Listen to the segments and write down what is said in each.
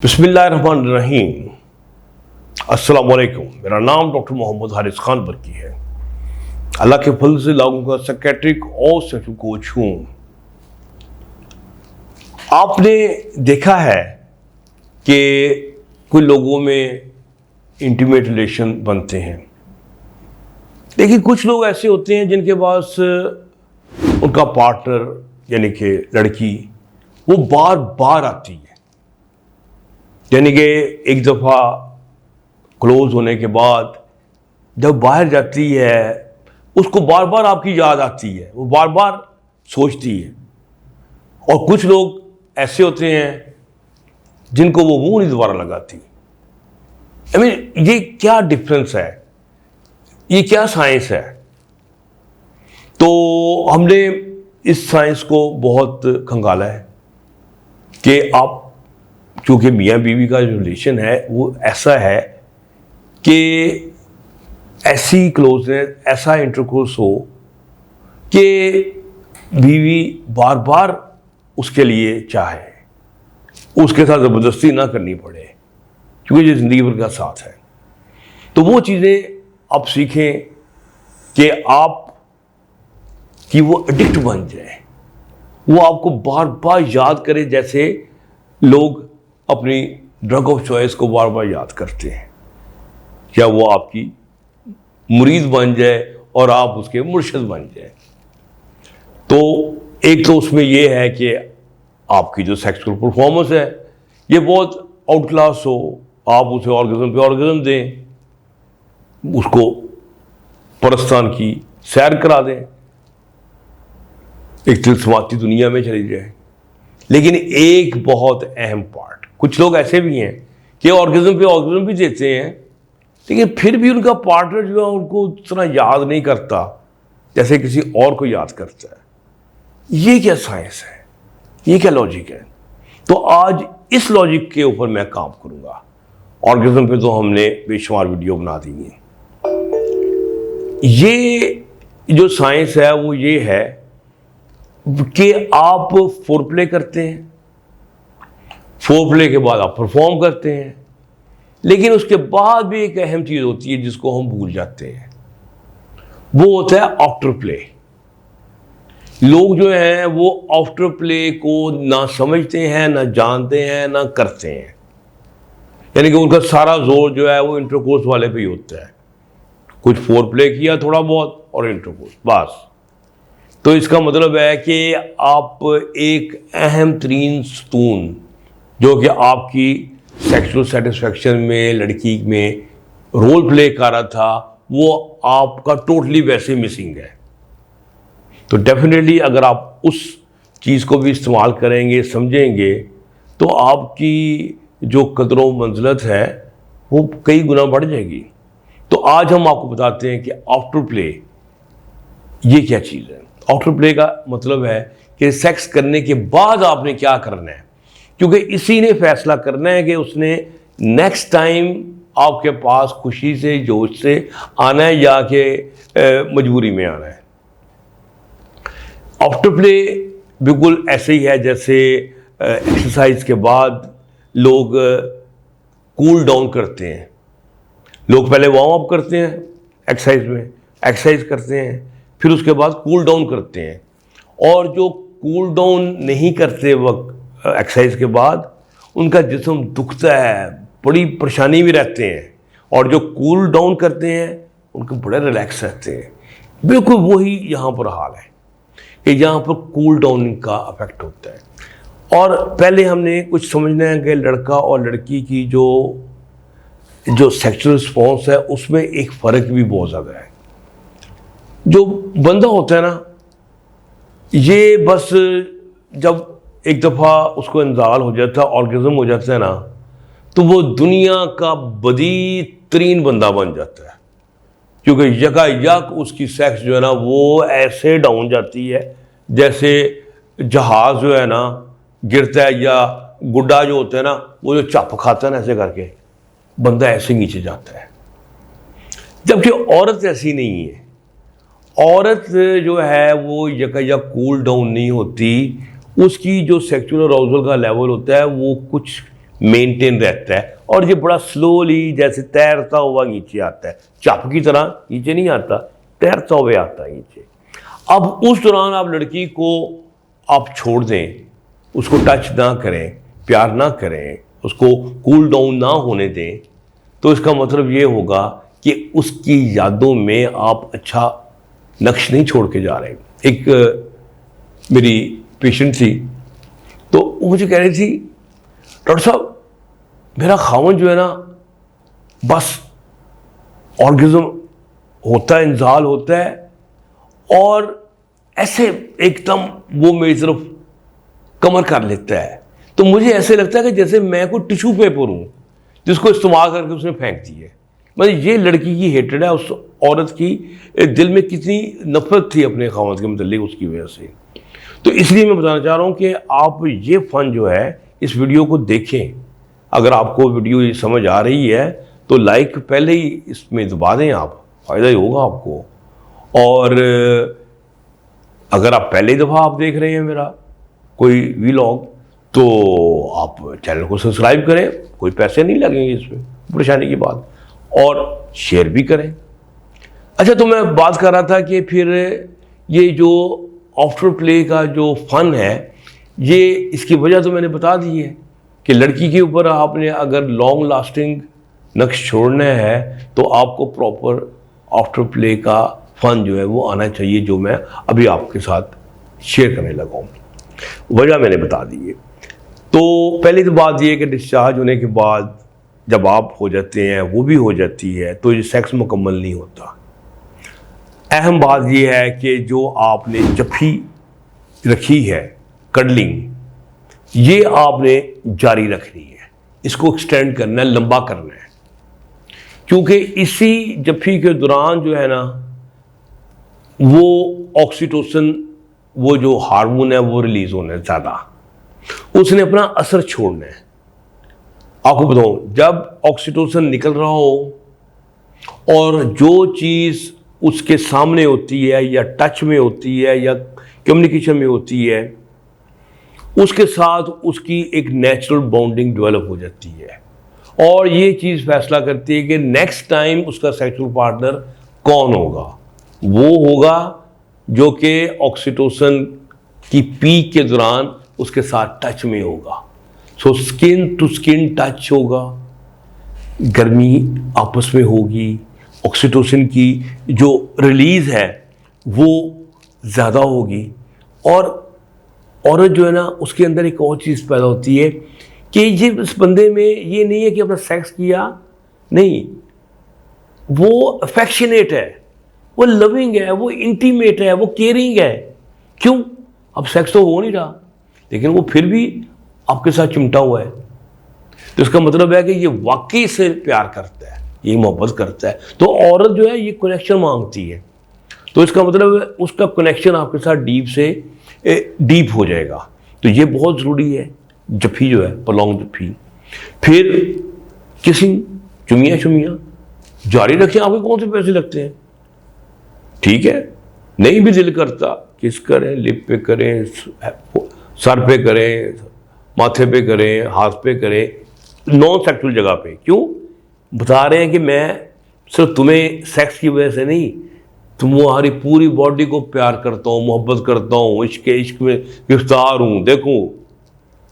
बिस्मिल्लाहिर्रहमानिर्रहीम। अस्सलाम वालेकुम। मेरा नाम डॉक्टर मोहम्मद हारिस खान बरकी है। अल्लाह के फजल से लोगों का साइकियाट्रिक और सेक्सुअल कोच हूँ। आपने देखा है कि कुछ लोगों में इंटीमेट रिलेशन बनते हैं, लेकिन कुछ लोग ऐसे होते हैं जिनके पास उनका पार्टनर यानी कि लड़की वो बार बार आती है, यानी कि एक दफ़ा क्लोज होने के बाद जब बाहर जाती है उसको बार बार आपकी याद आती है, वो बार बार सोचती है। और कुछ लोग ऐसे होते हैं जिनको वो मुंह नहीं दोबारा लगाती। ये क्या डिफरेंस है, ये क्या साइंस है? तो हमने इस साइंस को बहुत खंगाला है कि आप क्योंकि मियाँ बीवी का जो रिलेशन है वो ऐसा है कि ऐसी क्लोजनेस, ऐसा इंटरकोर्स हो कि बीवी बार बार उसके लिए चाहे, उसके साथ ज़बरदस्ती ना करनी पड़े, क्योंकि ये ज़िंदगी भर का साथ है। तो वो चीज़ें आप सीखें कि आप कि वो एडिक्ट बन जाए, वो आपको बार बार याद करे, जैसे लोग अपनी ड्रग ऑफ चॉइस को बार बार याद करते हैं। क्या वो आपकी मुरीद बन जाए और आप उसके मुर्शिद बन जाए। तो एक तो उसमें ये है कि आपकी जो सेक्सुअल परफॉर्मेंस है ये बहुत आउट क्लास हो, आप उसे ऑर्गेज़म पे ऑर्गेज़म दें, उसको परस्तान की सैर करा दें, एक तिलस्माती दुनिया में चली जाए। लेकिन एक बहुत अहम पार्ट, कुछ लोग ऐसे भी हैं कि ऑर्गेज़म पे ऑर्गेज़म भी देते हैं, लेकिन फिर भी उनका पार्टनर जो है उनको उतना याद नहीं करता जैसे किसी और को याद करता है। ये क्या साइंस है, ये क्या लॉजिक है? तो आज इस लॉजिक के ऊपर मैं काम करूंगा। ऑर्गेज़म पे तो हमने बेशुमार वीडियो बना दी है। ये जो साइंस है वो ये है कि आप फोरप्ले करते हैं, फोरप्ले के बाद आप परफॉर्म करते हैं, लेकिन उसके बाद भी एक अहम चीज़ होती है जिसको हम भूल जाते हैं, वो होता है आफ्टर प्ले। लोग जो हैं वो आफ्टर प्ले को ना समझते हैं, ना जानते हैं, ना करते हैं। यानी कि उनका सारा जोर जो है वो इंटरकोर्स वाले पे ही होता है। कुछ फोरप्ले किया थोड़ा बहुत और इंटरकोर्स बस। तो इसका मतलब है कि आप एक अहम तरीन स्तून जो कि आपकी सेक्सुअल सेटिस्फैक्शन में लड़की में रोल प्ले कर रहा था, वो आपका टोटली वैसे मिसिंग है। तो डेफिनेटली अगर आप उस चीज़ को भी इस्तेमाल करेंगे, समझेंगे, तो आपकी जो कदरों मंजिलत है वो कई गुना बढ़ जाएगी। तो आज हम आपको बताते हैं कि आफ्टर प्ले ये क्या चीज़ है। आफ्टर प्ले का मतलब है कि सेक्स करने के बाद आपने क्या करना है, क्योंकि इसी ने फैसला करना है कि उसने नेक्स्ट टाइम आपके पास खुशी से, जोश से आना है या कि मजबूरी में आना है। आफ्टर प्ले बिल्कुल ऐसे ही है जैसे एक्सरसाइज के बाद लोग कूल डाउन करते हैं। लोग पहले वार्म अप करते हैं एक्सरसाइज करते हैं, फिर उसके बाद कूल डाउन करते हैं। और जो कूल डाउन नहीं करते वक्त एक्सरसाइज के बाद उनका जिस्म दुखता है, बड़ी परेशानी में रहते हैं। और जो कूल डाउन करते हैं उनको बड़े रिलैक्स रहते हैं। बिल्कुल वही यहाँ पर हाल है कि यहाँ पर कूल डाउन का इफेक्ट होता है। और पहले हमने कुछ समझना है कि लड़का और लड़की की जो सेक्सुअल रिस्पॉन्स है उसमें एक फ़र्क भी बहुत ज़्यादा है। जो बंदा होता है ना, ये बस जब एक दफ़ा उसको इंजाल हो जाता है, ऑर्गेज़म हो जाता है ना, तो वो दुनिया का बदी तरीन बंदा बन जाता है। क्योंकि यकायक उसकी सेक्स जो है ना वो ऐसे डाउन जाती है जैसे जहाज़ जो है ना गिरता है, या गुड्डा जो होता है ना वो जो चप खाता है ना, ऐसे करके बंदा ऐसे नीचे जाता है। जबकि औरत ऐसी नहीं है। औरत जो है वो यकायक कूल डाउन नहीं होती, उसकी जो सेक्सुअल अराउजल का लेवल होता है वो कुछ मेंटेन रहता है, और ये बड़ा स्लोली जैसे तैरता हुआ नीचे आता है, चाप की तरह नीचे नहीं आता, तैरता हुआ आता है नीचे। अब उस दौरान आप लड़की को आप छोड़ दें, उसको टच ना करें, प्यार ना करें, उसको कूल डाउन ना होने दें, तो इसका मतलब ये होगा कि उसकी यादों में आप अच्छा नक्श नहीं छोड़ के जा रहे। एक मेरी पेशेंट थी, तो वो मुझे कह रही थी, डॉक्टर साहब मेरा खावन जो है ना, बस ऑर्गेज़म होता है, इंजाल होता है, और ऐसे एकदम वो मेरी तरफ कमर कर लेता है, तो मुझे ऐसे लगता है कि जैसे मैं कोई टिश्यू पेपर हूँ जिसको इस्तेमाल करके उसने फेंक दी है। मतलब ये लड़की की हेटेड है, उस औरत की दिल में कितनी नफरत थी अपने खावंद के मतलब उसकी वजह से। तो इसलिए मैं बताना चाह रहा हूँ कि आप ये फ़न जो है, इस वीडियो को देखें। अगर आपको वीडियो ये समझ आ रही है तो लाइक पहले ही इसमें दबा दें, आप फ़ायदा ही होगा आपको। और अगर आप पहली दफ़ा आप देख रहे हैं मेरा कोई वीलॉग, तो आप चैनल को सब्सक्राइब करें, कोई पैसे नहीं लगेंगे इसमें, परेशानी की बात, और शेयर भी करें। अच्छा, तो मैं बात कर रहा था कि फिर ये जो आफ्टर प्ले का जो फ़न है, ये इसकी वजह तो मैंने बता दी है कि लड़की के ऊपर आपने अगर लॉन्ग लास्टिंग नक्श छोड़ना है तो आपको प्रॉपर आफ्टर प्ले का फ़न जो है वो आना चाहिए, जो मैं अभी आपके साथ शेयर करने लगा हूँ। वजह मैंने बता दी है। तो पहली तो बात ये है कि डिस्चार्ज होने के बाद जब आप हो जाते हैं, वो भी हो जाती है, तो ये सेक्स मुकम्मल नहीं होता। अहम बात ये है कि जो आपने जफ्फी रखी है, कडलिंग, ये आपने जारी रखनी है, इसको एक्सटेंड करना है, लंबा करना है, क्योंकि इसी जफ्फी के दौरान जो है ना, वो ऑक्सीटोसिन, वो जो हार्मोन है, वो रिलीज होना है ज़्यादा, उसने अपना असर छोड़ना है। आपको बताऊं, जब ऑक्सीटोसिन निकल रहा हो और जो चीज़ उसके सामने होती है या टच में होती है या कम्युनिकेशन में होती है, उसके साथ उसकी एक नेचुरल बॉन्डिंग डेवलप हो जाती है, और ये चीज़ फैसला करती है कि नेक्स्ट टाइम उसका सेक्सुअल पार्टनर कौन होगा। वो होगा जो कि ऑक्सीटोसिन की पीक के दौरान उसके साथ टच में होगा। So skin to skin touch होगा, गर्मी आपस में होगी, ऑक्सीटोसिन की जो रिलीज़ है वो ज़्यादा होगी, और औरत जो है ना, उसके अंदर एक और चीज़ पैदा होती है कि ये इस बंदे में ये नहीं है कि अपना सेक्स किया, नहीं, वो अफेक्शनेट है, वो लविंग है, वो इंटीमेट है, वो केयरिंग है। क्यों? अब सेक्स तो हो नहीं रहा, लेकिन वो फिर भी आपके साथ चिमटा हुआ है, तो इसका मतलब है कि ये वाकई से प्यार करता है, ये मोहब्बत करता है। तो औरत जो है ये कनेक्शन मांगती है, तो इसका मतलब उसका कनेक्शन आपके साथ डीप से डीप हो जाएगा। तो ये बहुत ज़रूरी है, जफ्फी जो है, प्रॉन्ग जफ्फी। फिर किसिंग, चुमियाँ शुमियाँ जारी रखें। आपके कौन से पैसे लगते हैं? ठीक है, नहीं भी दिल करता, किस करें, लिप पे करें, सर पे करें, माथे पे करें, हाथ पे करें, नॉन सेक्सुअल जगह पे। क्यों? बता रहे हैं कि मैं सिर्फ तुम्हें सेक्स की वजह से नहीं, तुम्हारी पूरी बॉडी को प्यार करता हूँ, मोहब्बत करता हूँ, इश्क में गिरफ्तार हूँ, देखो।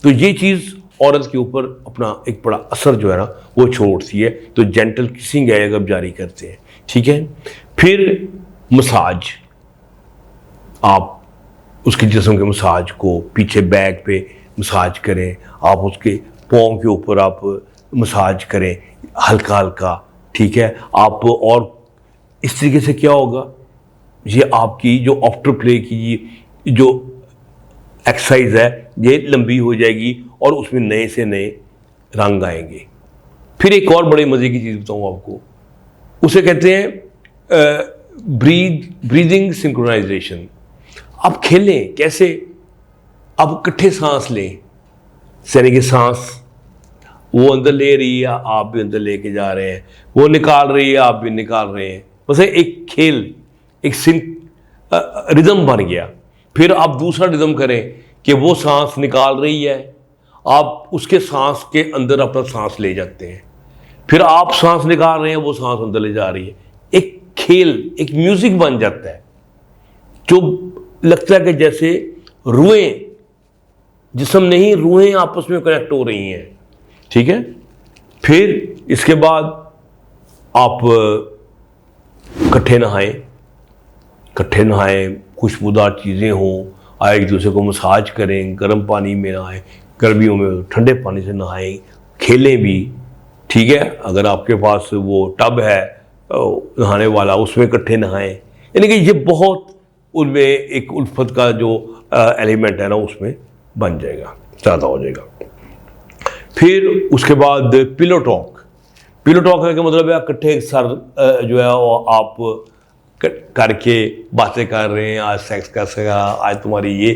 तो ये चीज़ औरत के ऊपर अपना एक बड़ा असर जो है ना वो छोड़ती है। तो जेंटल किसिंग है अगर जारी करते हैं, ठीक है। फिर मसाज, आप उसके जिस्म के मसाज को पीछे बैक पे मसाज करें, आप उसके पाँव के ऊपर आप मसाज करें हल्का हल्का, ठीक है। आप और इस तरीके से क्या होगा, ये आपकी जो आफ्टर प्ले की जो एक्सरसाइज है ये लंबी हो जाएगी और उसमें नए से नए रंग आएंगे। फिर एक और बड़े मज़े की चीज़ बताऊँ आपको, उसे कहते हैं ब्रीदिंग सिंक्रोनाइजेशन। आप खेलें कैसे, आप इकट्ठे सांस लें, यानी कि सांस वो अंदर ले रही है, आप भी अंदर लेके जा रहे हैं, वो निकाल रही है, आप भी निकाल रहे हैं, बस एक खेल, एक रिदम बन गया। फिर आप दूसरा रिदम करें कि वो सांस निकाल रही है आप उसके सांस के अंदर अपना सांस ले जाते हैं, फिर आप सांस निकाल रहे हैं, वो सांस अंदर ले जा रही है। एक खेल, एक म्यूजिक बन जाता है जो लगता है कि जैसे रूहें, जिस्म नहीं, रूहें आपस में कनेक्ट हो रही हैं। ठीक है, फिर इसके बाद आप इकट्ठे नहाएं, खुशबूदार चीज़ें हों, एक दूसरे को मसाज करें, गर्म पानी में नहाएं, गर्मियों में ठंडे पानी से नहाएं, खेलें भी। ठीक है, अगर आपके पास वो टब है नहाने वाला, उसमें इकट्ठे नहाएं। यानी कि ये बहुत उनमें एक उल्फत का जो एलिमेंट है ना, उसमें बन जाएगा, ज़्यादा हो जाएगा। फिर उसके बाद पिलो टॉक का मतलब है इकट्ठे सर जो है वो आप करके बातें कर रहे हैं, आज सेक्स कैसे करा, आज तुम्हारी ये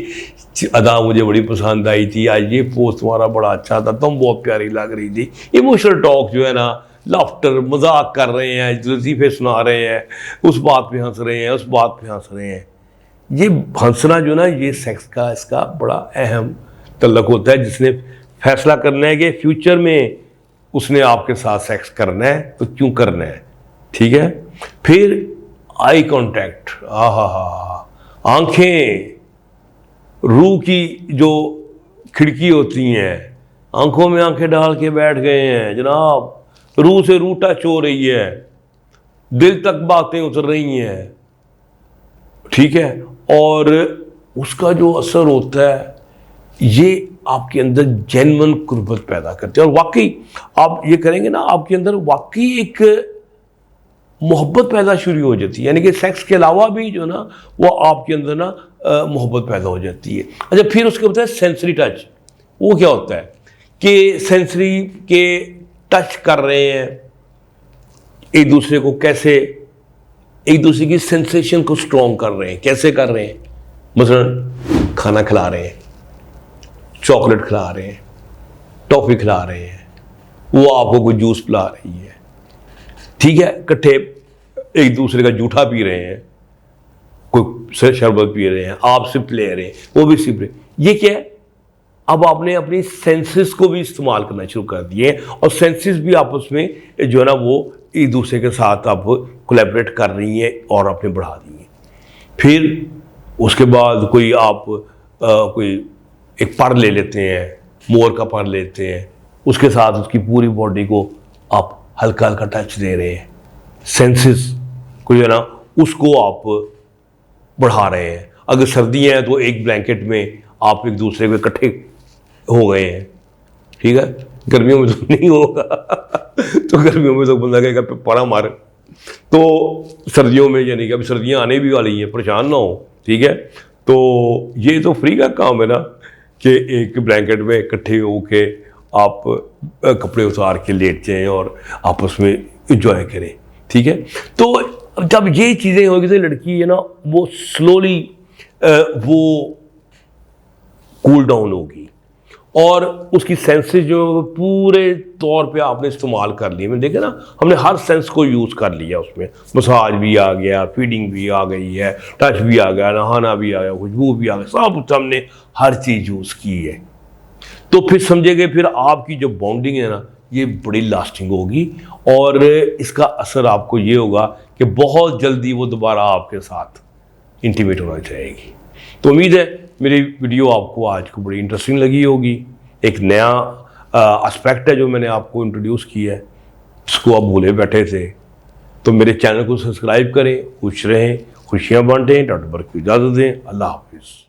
अदा मुझे बड़ी पसंद आई थी, आज ये पोस्ट तुम्हारा बड़ा अच्छा था, तुम बहुत प्यारी लग रही थी। इमोशनल टॉक जो है ना, लाफ्टर, मजाक कर रहे हैं, लतीफ़े सुना रहे हैं, उस बात पे हंस रहे हैं, उस बात पे हंस रहे हैं। ये हंसना जो ना, ये सेक्स का इसका बड़ा अहम तल्लुक होता है। जिसने फैसला करना है कि फ्यूचर में उसने आपके साथ सेक्स करना है तो क्यों करना है। ठीक है, फिर आई कांटेक्ट, आंखें रूह की जो खिड़की होती हैं, आंखों में आंखें डाल के बैठ गए हैं जनाब, रूह से रूह टच हो रही है, दिल तक बातें उतर रही हैं। ठीक है, और उसका जो असर होता है ये आपके अंदर जेन्युइन कुर्बत पैदा करते हैं, और वाकई आप ये करेंगे ना, आपके अंदर वाकई एक मोहब्बत पैदा शुरू हो जाती है। यानी कि सेक्स के अलावा भी जो ना वो आपके अंदर ना मोहब्बत पैदा हो जाती है। अच्छा, फिर उसके बाद सेंसरी टच। वो क्या होता है कि सेंसरी के टच कर रहे हैं एक दूसरे को, कैसे एक दूसरे की सेंसेशन को स्ट्रॉन्ग कर रहे हैं, कैसे कर रहे हैं, मसलन खाना खिला रहे हैं, चॉकलेट खिला रहे हैं, टॉफ़ी खिला रहे हैं, वो आपको कोई जूस पिला रही है। ठीक है, इकट्ठे एक दूसरे का जूठा पी रहे हैं, कोई शरबत पी रहे हैं, आप सिप ले रहे हैं, वो भी सिप रहे। ये क्या है, अब आपने अपनी सेंसेस को भी इस्तेमाल करना शुरू कर दिए, और सेंसेस भी आपस में जो है ना वो एक दूसरे के साथ आप कोलैबोरेट कर रही हैं और आपने बढ़ा दी है। फिर उसके बाद कोई आप कोई एक पर ले लेते हैं, मोर का पर लेते हैं, उसके साथ उसकी पूरी बॉडी को आप हल्का हल्का टच दे रहे हैं, सेंसेस को जो है ना उसको आप बढ़ा रहे हैं। अगर सर्दियाँ हैं तो एक ब्लैंकेट में आप एक दूसरे को इकट्ठे हो गए हैं। ठीक है, गर्मियों में तो नहीं होगा तो गर्मियों में तो बंदा कहेगा पड़ा मार। तो सर्दियों में, यानी कि अभी सर्दियाँ आने भी वाली हैं, परेशान ना हो। ठीक है, तो ये तो फ्री का काम है ना कि एक ब्लैंकेट में इकट्ठे होके आप कपड़े उतार के लेट जाएं और आपस में इंजॉय करें। ठीक है, तो जब ये चीज़ें होगी तो लड़की है ना वो स्लोली वो कूल डाउन होगी, और उसकी सेंसेस जो पूरे तौर पे आपने इस्तेमाल कर लिए। मैंने देखा ना, हमने हर सेंस को यूज़ कर लिया, उसमें मसाज भी आ गया, फीडिंग भी आ गई है, टच भी आ गया, नहाना भी आ गया, खुशबू भी आ गया, सब हमने हर चीज़ यूज़ की है। तो फिर समझेंगे, फिर आपकी जो बॉन्डिंग है ना ये बड़ी लास्टिंग होगी, और इसका असर आपको ये होगा कि बहुत जल्दी वो दोबारा आपके साथ इंटीमेट होना चाहेगी। तो उम्मीद है मेरी वीडियो आपको आज को बड़ी इंटरेस्टिंग लगी होगी। एक नया एस्पेक्ट है जो मैंने आपको इंट्रोड्यूस किया है, जिसको आप भूले बैठे थे। तो मेरे चैनल को सब्सक्राइब करें, खुश रहें, खुशियाँ बांटें। डॉक्टर बर्क को इजाज़त दें। अल्लाह हाफिज़।